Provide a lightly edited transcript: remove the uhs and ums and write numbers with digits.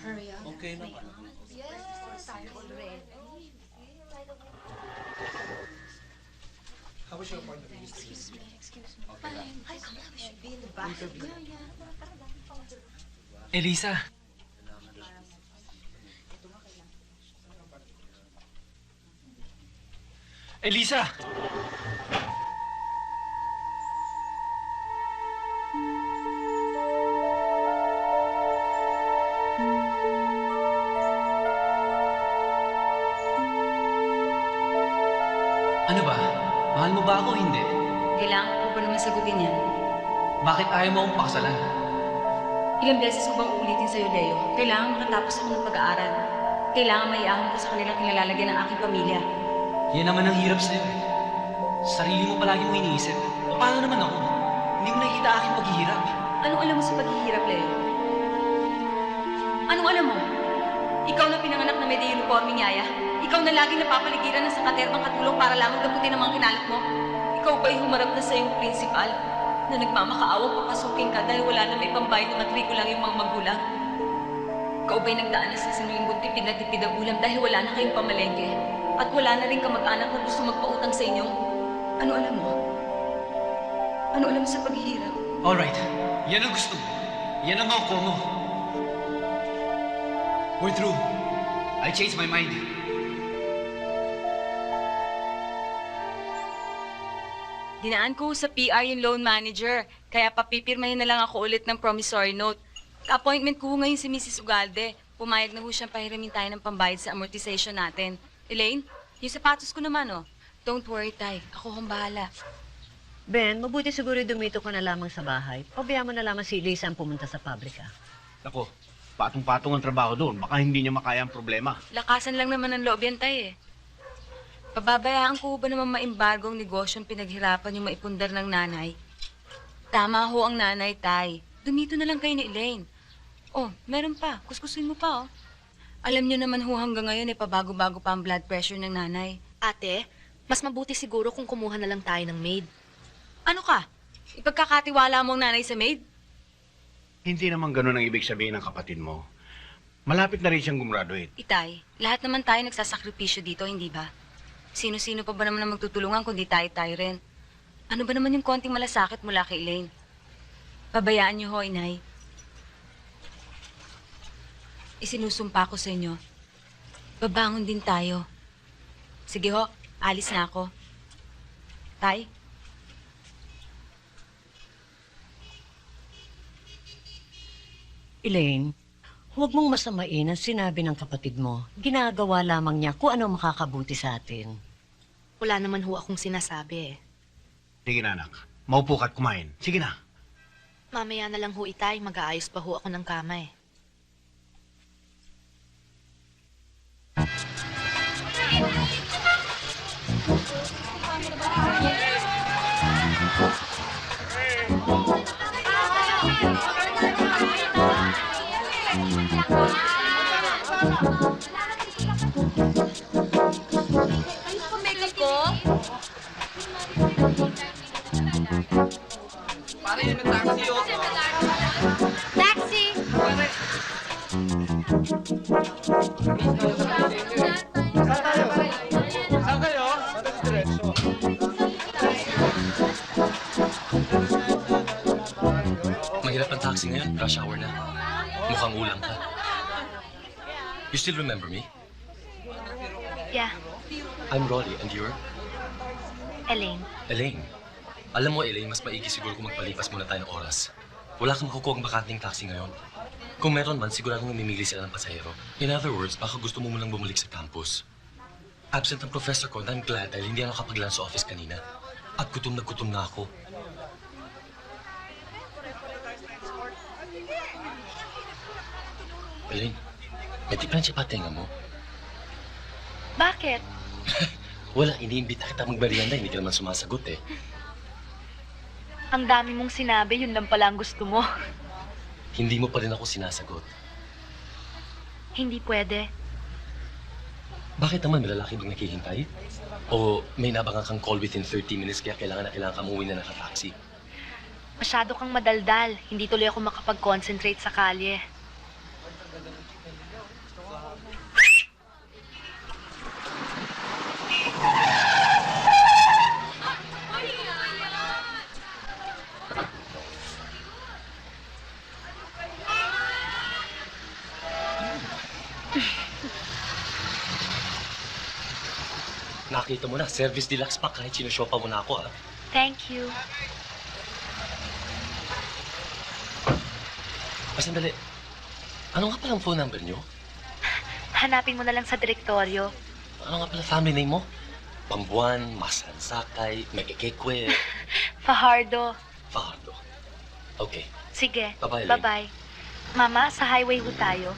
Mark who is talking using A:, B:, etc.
A: Hurry up.
B: Okay lang.
A: Yes, already.
B: How was your point of view?
A: Excuse me. Fine. I thought we should be in the bathroom. Yeah.
C: Elisa! Elisa! Ano ba? Mahal mo ba ako o hindi?
D: Kailangan ko ba naman sagutin yan?
C: Bakit ayaw mo akong pakasalan?
D: Ilang beses ko bang uulitin sa'yo, Leo? Kailangan makatapos ako ng pag-aaral. Kailangan maiahon ko sa kanilang kinalalagyan ng aking pamilya.
C: Yan naman ang hirap sa'yo eh. Sarili mo palagi mo iniisip. O paano naman ako? Hindi mo nakikita aking paghihirap.
D: Anong alam mo sa paghihirap, Leo? Anong alam mo? Ikaw na pinanganak na may uniforming yaya. Ikaw na laging napapaligiran ng sakaterbang katulong para lamang gamutin ang mga kinalat mo. Ikaw ba'y humarap na sa iyong prinsipal na nagmamakaawang papasukin ka dahil wala na may pambayad na matrikulang yung mga magulang? Ikaw ba'y nagdaan na sa isang linggo tipid na tipid ang ulam dahil wala na kayong pamalengke? At wala na rin kamag-anak na gusto magpautang sa inyo? Ano alam mo? Ano alam mo sa paghihirap?
C: Alright. Yan ang gusto mo. Yan ang mauko mo. We're through. I changed my mind.
D: Dinaan ko sa PR yung loan manager, kaya papipirmahin na lang ako ulit ng promissory note. Ka-appointment ko ngayon si Mrs. Ugalde. Pumayag na ho siyang pahiramin tayo ng pambayad sa amortization natin. Elaine, yung sapatos ko naman, oh. Don't worry, Tay. Ako kong bahala.
E: Ben, mabuti siguro dumito ka na lamang sa bahay. Pabayaan mo na lamang si Lisa ang pumunta sa pabrika.
F: Nako, patong-patong ang trabaho doon. Baka hindi niya makaya ang problema.
D: Lakasan lang naman ng loob yan, Tay, eh. Pababayaan ko ba naman maimbargo ang negosyong pinaghirapan yung maipundar ng nanay? Tama ho ang nanay, Tay. Dumito na lang kayo ni Elaine. Oh, meron pa. Kuskusin mo pa, oh. Alam niyo naman ho hanggang ngayon, eh, pabago-bago pa ang blood pressure ng nanay.
A: Ate, mas mabuti siguro kung kumuha na lang tayo ng maid.
D: Ano ka? Ipagkakatiwala mo ang nanay sa maid?
F: Hindi naman ganun ang ibig sabihin ng kapatid mo. Malapit na rin siyang gumraduate.
D: Itay, lahat naman tayo nagsasakripisyo dito, hindi ba? Sino-sino pa ba naman ang magtutulungan kundi tayo-tayo rin? Ano ba naman yung konting malasakit mula kay Elaine? Pabayaan niyo ho, Inay. Isinusumpa ko sa inyo. Babangon din tayo. Sige ho, alis na ako. Tay?
E: Elaine, huwag mong masamain ang sinabi ng kapatid mo. Ginagawa lamang niya kung ano makakabuti sa atin.
A: Wala naman ho akong sinasabi eh.
F: Sige na, anak. Maupo ka at kumain. Sige na.
A: Mamaya na lang ho, Itay. Mag-aayos pa ho ako ng kama eh.
D: Makeup ko?
C: Pare, yun ang taxi, oh.
A: Taxi!
B: Saan kayo? Diretso.
G: Mahirap ang taxi ngayon. Rush hour na. Mukhang ulang ka. You still remember me?
A: Yeah,
G: I'm Rolly, and you're?
A: Elaine.
G: Elaine. Alam mo, Elaine, mas maigi siguro kung magpalipas muna tayo ng oras. Wala kang makukuha ang bakanting taxi ngayon. Kung meron man, siguradong namimili sila ng pasahero. In other words, baka gusto mo munang bumalik sa campus. Absent ang professor ko, and I'm glad dahil hindi ako nakapag-lunch sa office kanina. At gutom na ako. Elaine, may diferensya pa tinga mo.
A: Bakit?
G: Wala, iniimbita kita magmerienda, hindi ka naman sumasagot eh.
A: Ang dami mong sinabi, yun lang pala ang gusto mo.
G: Hindi mo pa rin ako sinasagot.
A: Hindi pwede.
G: Bakit naman may lalaki bang naghihintay? O may nabangan kang call within 30 minutes kaya kailangan kang umuwi na naka-taxi?
A: Masyado kang madaldal. Hindi tuloy ako makapag-concentrate sa kalye.
G: Nakita mo na, service deluxe pa kahit sinusyopa mo na ako, ah.
A: Thank you.
G: Sandali. Ano nga palang phone number nyo?
A: Hanapin mo na lang sa direktoryo.
G: Ano nga pala family name mo? Pambuan, Masansakay, Megekekwe,
A: Fajardo.
G: Fajardo. Okay.
A: Sige.
G: Bye-bye, Elaine.
A: Bye-bye. Mama, sa highway ho tayo.